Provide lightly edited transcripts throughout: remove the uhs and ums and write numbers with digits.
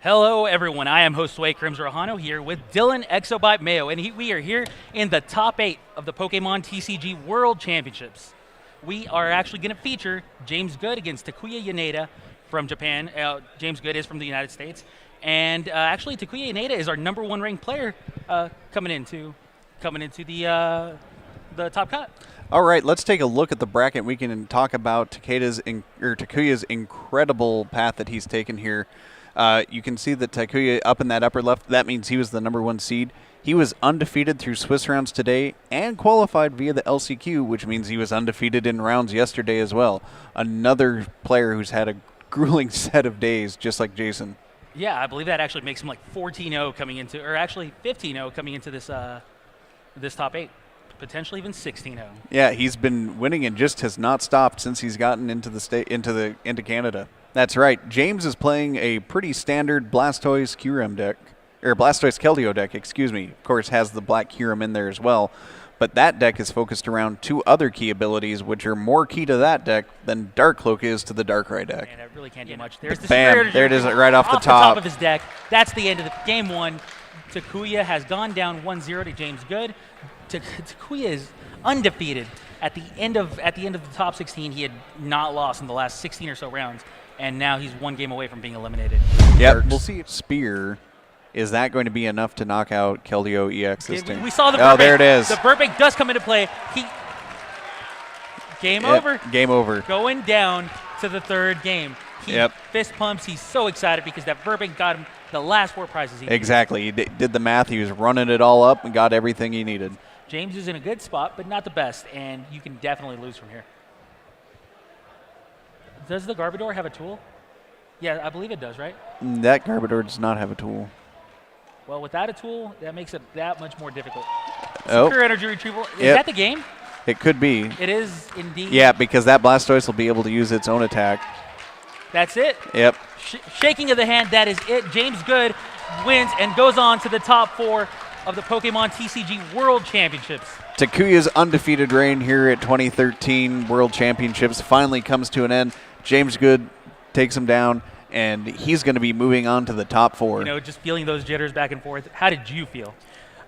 Hello, everyone. I am host Sway Crimson here with Dylan Exobite Mayo, and we are here in the top 8 of the Pokemon TCG World Championships. We are actually going to feature James Good against Takuya Yaneda from Japan. James Good is from the United States, and actually Takuya Yaneda is our number 1 ranked player coming into the top cut. All right, let's take a look at the bracket. We can talk about Takuya's incredible path that he's taken here. You can see that Takuya up in that upper left, that means he was the number 1 seed. He was undefeated through Swiss rounds today and qualified via the LCQ, which means he was undefeated in rounds yesterday as well. Another player who's had a grueling set of days, just like Jason. Yeah, I believe that actually makes him like 14-0 coming into, or actually 15-0 coming into this this top 8. Potentially even 16-0. Yeah, he's been winning and just has not stopped since he's gotten into Canada. That's right. James is playing a pretty standard Blastoise Kyurem deck, or Blastoise Keldeo deck, excuse me. Of course, has the black Kyurem in there as well. But that deck is focused around 2 other key abilities, which are more key to that deck than Dark Cloak is to the Darkrai deck. And it really can't do much. There's the Bam! There it is, right off the top of his deck. That's the end of the game 1. Takuya has gone down 1-0 to James Good. Takuya is undefeated at the end of the top 16. He had not lost in the last 16 or so rounds, and now he's 1 game away from being eliminated. Yep, we'll see if Spear, is that going to be enough to knock out Keldeo EX this time? We saw the Burbank. Oh, there it is. The Burbank does come into play. Game over. Game over. Going down to the 3rd game. He fist pumps. He's so excited because that Burbank got him the last 4 prizes. Exactly. He did the math. He was running it all up and got everything he needed. James is in a good spot, but not the best, and you can definitely lose from here. Does the Garbodor have a tool? Yeah, I believe it does, right? That Garbodor does not have a tool. Well, without a tool, that makes it that much more difficult. Oh. Secure energy retrieval. Is that the game? It could be. It is indeed. Yeah, because that Blastoise will be able to use its own attack. That's it. Yep. Shaking of the hand, that is it. James Good wins and goes on to the top 4 of the Pokemon TCG World Championships. Takuya's undefeated reign here at 2013 World Championships finally comes to an end. James Good takes him down, and he's going to be moving on to the top 4. You know, just feeling those jitters back and forth. How did you feel?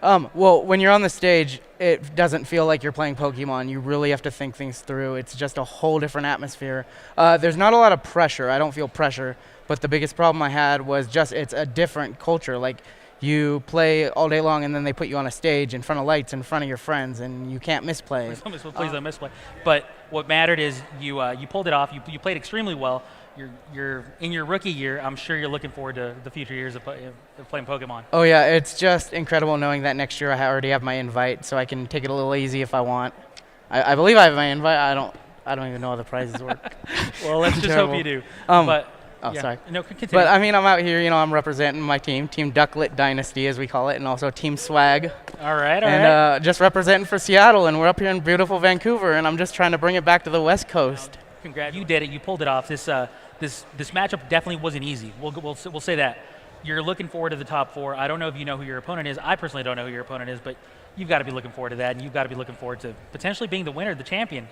Well, when you're on the stage, it doesn't feel like you're playing Pokemon. You really have to think things through. It's just a whole different atmosphere. There's not a lot of pressure. I don't feel pressure. But the biggest problem I had was just it's a different culture. Like, you play all day long, and then they put you on a stage in front of lights in front of your friends, and you can't misplay. Please don't misplay. But what mattered is you pulled it off. You played extremely well. You're in your rookie year. I'm sure you're looking forward to the future years of playing Pokemon. Oh yeah, it's just incredible knowing that next year I already have my invite, so I can take it a little easy if I want. I believe I have my invite. I don't even know how the prizes work. Well, let's just hope you do. Sorry. No, continue. But I mean, I'm out here. I'm representing my team, Team Ducklet Dynasty, as we call it, and also Team Swag. All right. And just representing for Seattle, and we're up here in beautiful Vancouver, and I'm just trying to bring it back to the West Coast. Congrats! You did it. You pulled it off. This matchup definitely wasn't easy. We'll say that. You're looking forward to the top 4. I don't know if you know who your opponent is. I personally don't know who your opponent is, but you've got to be looking forward to that, and you've got to be looking forward to potentially being the winner, the champion.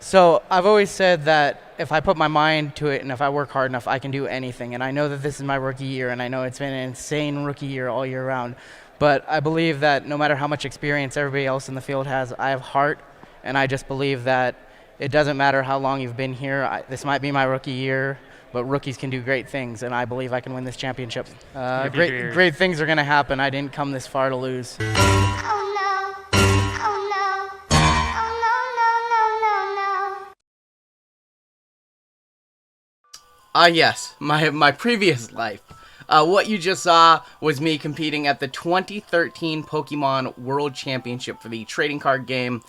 So I've always said that if I put my mind to it and if I work hard enough, I can do anything. And I know that this is my rookie year, and I know it's been an insane rookie year all year round. But I believe that no matter how much experience everybody else in the field has, I have heart, and I just believe that it doesn't matter how long you've been here. This might be my rookie year, but rookies can do great things, and I believe I can win this championship. Great things are going to happen. I didn't come this far to lose. Yes, my previous life. What you just saw was me competing at the 2013 Pokemon World Championship for the trading card game.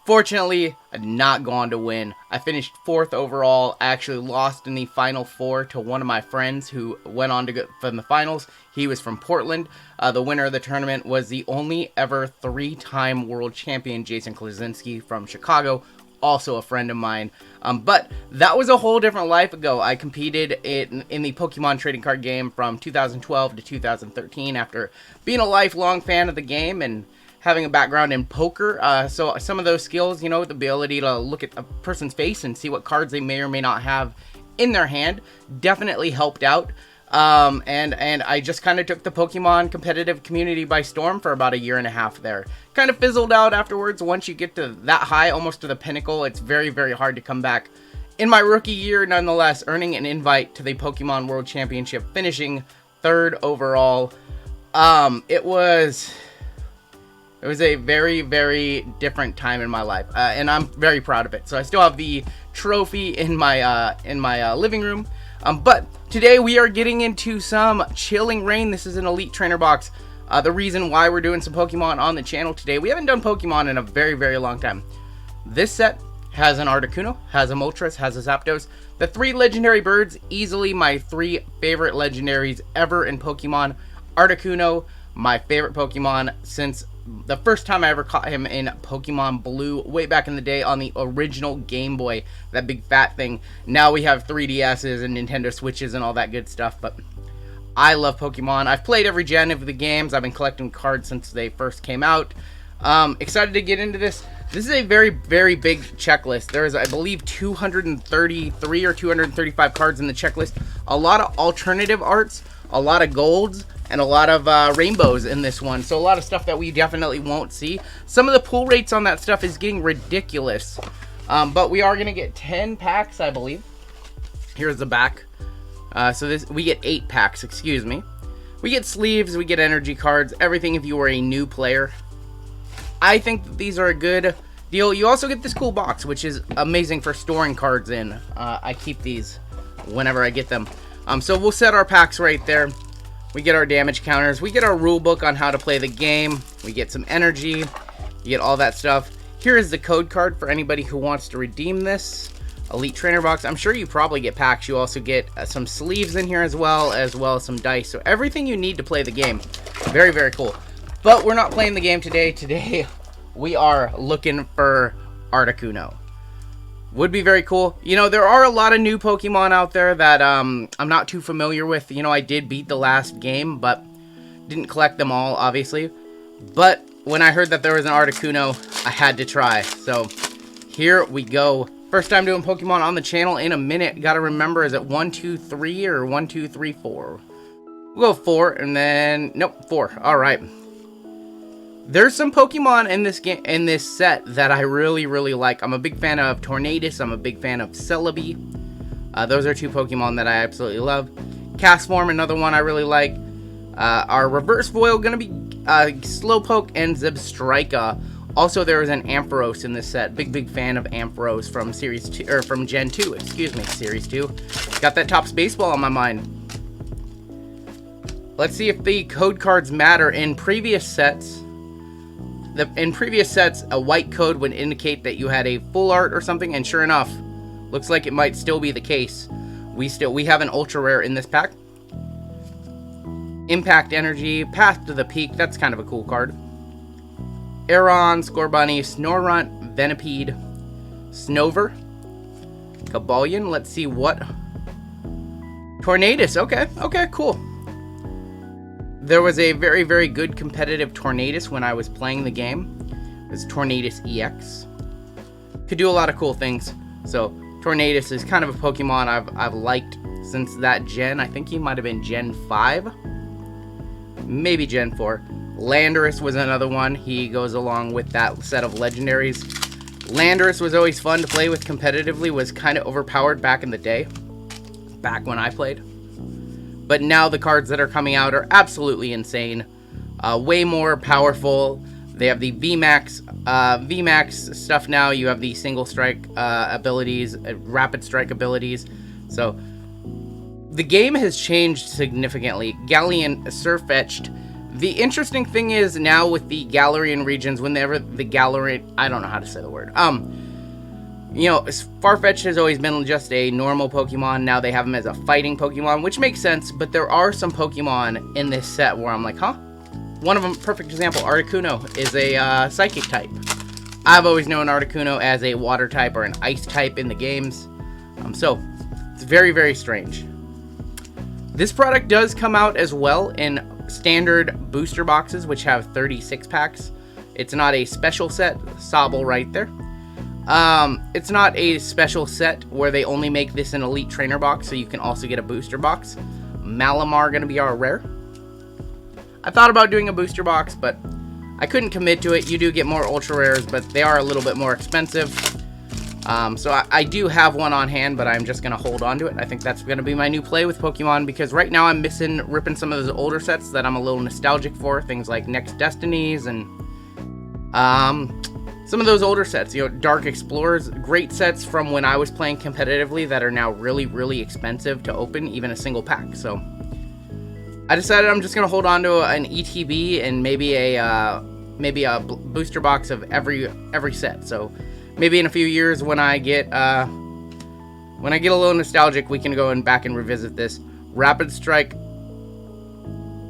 Fortunately, I did not go on to win. I finished 4th overall. I actually lost in the final 4 to one of my friends who went on to go from the finals. He was from Portland. The winner of the tournament was the only ever 3-time world champion, Jason Klaczynski from Chicago, also a friend of mine. But that was a whole different life ago. I competed in the Pokemon trading card game from 2012 to 2013 after being a lifelong fan of the game and having a background in poker. So some of those skills, the ability to look at a person's face and see what cards they may or may not have in their hand, definitely helped out. And I just kind of took the Pokemon competitive community by storm for about a year and a half there. Kind of fizzled out afterwards. Once you get to that high, almost to the pinnacle, it's very, very hard to come back. In my rookie year, nonetheless, earning an invite to the Pokemon World Championship, finishing 3rd overall. It was a very, very different time in my life, and I'm very proud of it. So I still have the trophy in my living room. But today we are getting into some Chilling Reign. This is an Elite Trainer box. The reason why we're doing some Pokemon on the channel today, we haven't done Pokemon in a very, very long time. This set has an Articuno, has a Moltres, has a Zapdos. The 3 legendary birds, easily my 3 favorite legendaries ever in Pokemon. Articuno, my favorite Pokemon since the first time I ever caught him in Pokemon Blue, way back in the day on the original Game Boy, that big fat thing. Now we have 3DSs and Nintendo Switches and all that good stuff, but I love Pokemon. I've played every gen of the games. I've been collecting cards since they first came out. Excited to get into this. This is a very, very big checklist. There is, I believe, 233 or 235 cards in the checklist. A lot of alternative arts, a lot of golds, and a lot of rainbows in this one. So a lot of stuff that we definitely won't see. Some of the pull rates on that stuff is getting ridiculous. But we are going to get 10 packs, I believe. Here's the back. So we get 8 packs, excuse me. We get sleeves, we get energy cards, everything if you are a new player. I think that these are a good deal. You also get this cool box, which is amazing for storing cards in. I keep these whenever I get them. So we'll set our packs right there. We get our damage counters. We get our rule book on how to play the game. We get some energy. You get all that stuff. Here is the code card for anybody who wants to redeem this Elite Trainer box. I'm sure you probably get packs. You also get some sleeves in here as well as some dice. So everything you need to play the game. Very, very cool. But we're not playing the game today. Today, we are looking for Articuno. Would be very cool. You know, there are a lot of new Pokemon out there that I'm not too familiar with. You know, I did beat the last game, but didn't collect them all, obviously. But when I heard that there was an Articuno, I had to try. So here we go. First time doing Pokemon on the channel in a minute. Gotta remember, is it 1, 2, 3 or 1, 2, 3, 4? We'll go 4 and then, nope, 4. All right. There's some Pokemon in this game, in this set, that I really, really like. I'm a big fan of Tornadus. I'm a big fan of Celebi. Those are 2 Pokemon that I absolutely love. Castform, another one I really like. Our reverse foil gonna be Slowpoke and Zebstrika. Also, there is an Ampharos in this set. Big fan of Ampharos from Series 2 or from Gen 2. Excuse me, Series 2. Got that Topps baseball on my mind. Let's see if the code cards matter in previous sets. In previous sets, a white code would indicate that you had a full art or something, and sure enough, looks like it might still be the case. We have an ultra rare in this pack. Impact Energy, Path to the Peak, that's kind of a cool card. Aeron, Scorbunny, Snorunt, Venipede, Snover, Cobalion, let's see what. Tornadus, okay, cool. There was a very, very good competitive Tornadus when I was playing the game. It was Tornadus EX. Could do a lot of cool things. So Tornadus is kind of a Pokemon I've liked since that gen. I think he might have been Gen 5. Maybe Gen 4. Landorus was another one. He goes along with that set of legendaries. Landorus was always fun to play with competitively. Was kind of overpowered back in the day. Back when I played. But now the cards that are coming out are absolutely insane. Way more powerful. They have the VMAX stuff now. You have the single strike abilities, rapid strike abilities. So the game has changed significantly. Galarian Surfetched. The interesting thing is now with the Galarian regions, whenever the Galarian, I don't know how to say the word. You know, Farfetch'd has always been just a normal Pokemon. Now they have him as a fighting Pokemon, which makes sense. But there are some Pokemon in this set where I'm like, huh? One of them, perfect example, Articuno, is a Psychic type. I've always known Articuno as a Water type or an Ice type in the games. So, it's very, very strange. This product does come out as well in standard booster boxes, which have 36 packs. It's not a special set. Sobble right there. It's not a special set where they only make this an Elite Trainer box, so you can also get a booster box. Malamar going to be our rare. I thought about doing a booster box, but I couldn't commit to it. You do get more ultra rares, but they are a little bit more expensive. So I do have one on hand, but I'm just going to hold on to it. I think that's going to be my new play with Pokemon, because right now I'm ripping some of those older sets that I'm a little nostalgic for. Things like Next Destinies and some of those older sets. You know, Dark Explorers, great sets from when I was playing competitively that are now really, really expensive to open, even a single pack. So I decided I'm just going to hold on to an ETB and maybe a booster box of every set. So maybe in a few years when I get a little nostalgic, we can go back and revisit this. Rapid Strike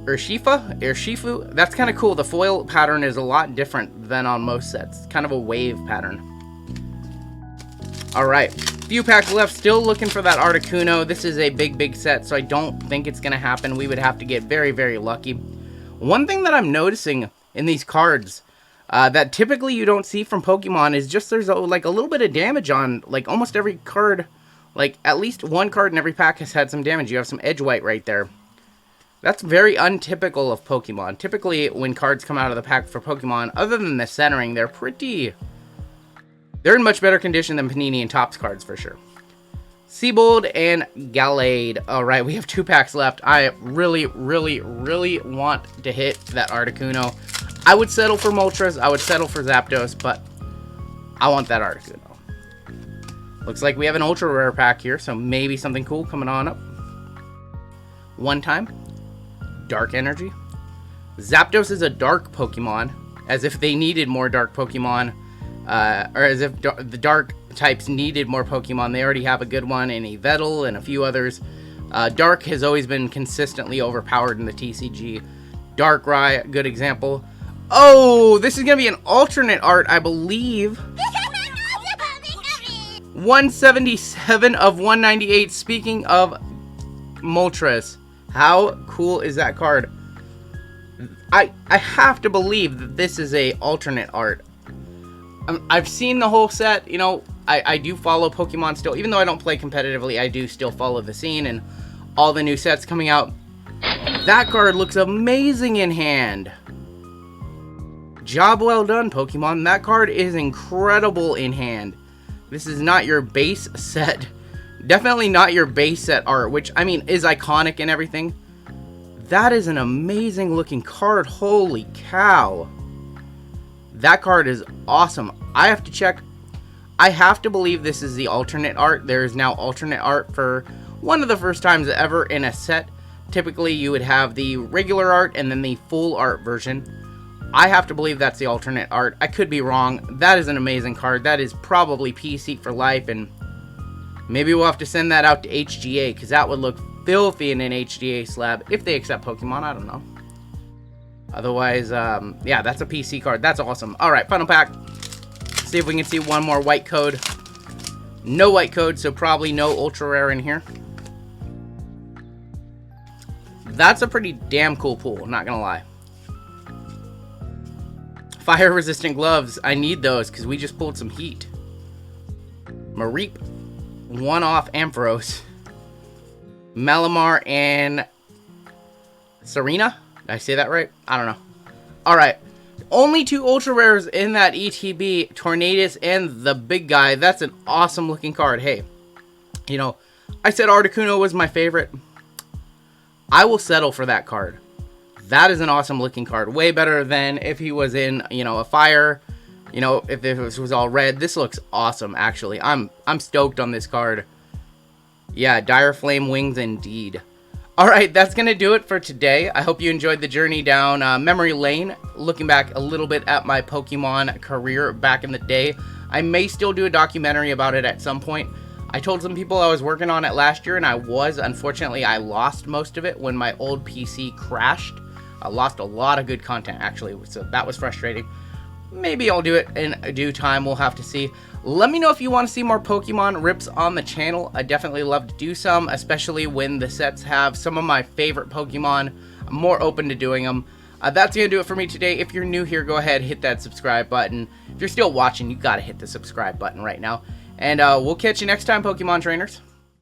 Urshifu. That's kind of cool. The foil pattern is a lot different than on most sets. It's kind of a wave pattern. Alright, few packs left. Still looking for that Articuno. This is a big set, so I don't think it's going to happen. We would have to get very, very lucky. One thing that I'm noticing in these cards that typically you don't see from Pokemon is just there's like a little bit of damage on like almost every card. Like at least one card in every pack has had some damage. You have some edge white right there. That's very untypical of Pokemon. Typically when cards come out of the pack for Pokemon, other than the centering, they're in much better condition than Panini and Topps cards for sure. Seabold and Gallade. Alright, we have 2 packs left. I really, really, really want to hit that Articuno. I would settle for Moltres, I would settle for Zapdos, but I want that Articuno. Looks like we have an ultra rare pack here, so maybe something cool coming on up. One time. Dark Energy. Zapdos is a dark Pokemon, as if they needed more dark Pokemon, or as if the dark types needed more Pokemon. They already have a good one in Yveltal and a few others. Dark has always been consistently overpowered in the TCG. Darkrai, good example. Oh, this is going to be an alternate art, I believe. 177 of 198. Speaking of Moltres, how cool is that card? I have to believe that this is a alternate art. I've seen the whole set, you know, I do follow Pokemon still. Even though I don't play competitively, I do still follow the scene and all the new sets coming out. That card looks amazing in hand. Job well done, Pokemon. That card is incredible in hand. This is not your base set. Definitely not your base set art, which, I mean, is iconic and everything. That is an amazing looking card. Holy cow. That card is awesome. I have to check. I have to believe this is the alternate art. There is now alternate art for one of the first times ever in a set. Typically, you would have the regular art and then the full art version. I have to believe that's the alternate art. I could be wrong. That is an amazing card. That is probably PC for life, and maybe we'll have to send that out to HGA, because that would look filthy in an HGA slab, if they accept Pokemon. I don't know. Otherwise, yeah, that's a PC card. That's awesome. Alright, final pack. See if we can see one more white code. No white code, so probably no ultra rare in here. That's a pretty damn cool pull, not gonna lie. Fire resistant gloves. I need those because we just pulled some heat. Mareep. One-off Ampharos. Malamar and Serena? Did I say that right? I don't know. Alright. Only 2 ultra rares in that ETB. Tornadus and the big guy. That's an awesome looking card. Hey, you know, I said Articuno was my favorite. I will settle for that card. That is an awesome looking card. Way better than if he was in, you know, a fire. You know, if this was all red. This looks awesome, actually. I'm stoked on this card. Yeah, Dire Flame Wings indeed. Alright, that's going to do it for today. I hope you enjoyed the journey down memory lane. Looking back a little bit at my Pokemon career back in the day. I may still do a documentary about it at some point. I told some people I was working on it last year, and I was. Unfortunately, I lost most of it when my old PC crashed. I lost a lot of good content, actually, so that was frustrating. Maybe I'll do it in due time. We'll have to see. Let me know if you want to see more Pokemon rips on the channel. I definitely love to do some, especially when the sets have some of my favorite Pokemon. I'm more open to doing them. That's going to do it for me today. If you're new here, go ahead, hit that subscribe button. If you're still watching, you got to hit the subscribe button right now. And we'll catch you next time, Pokemon trainers.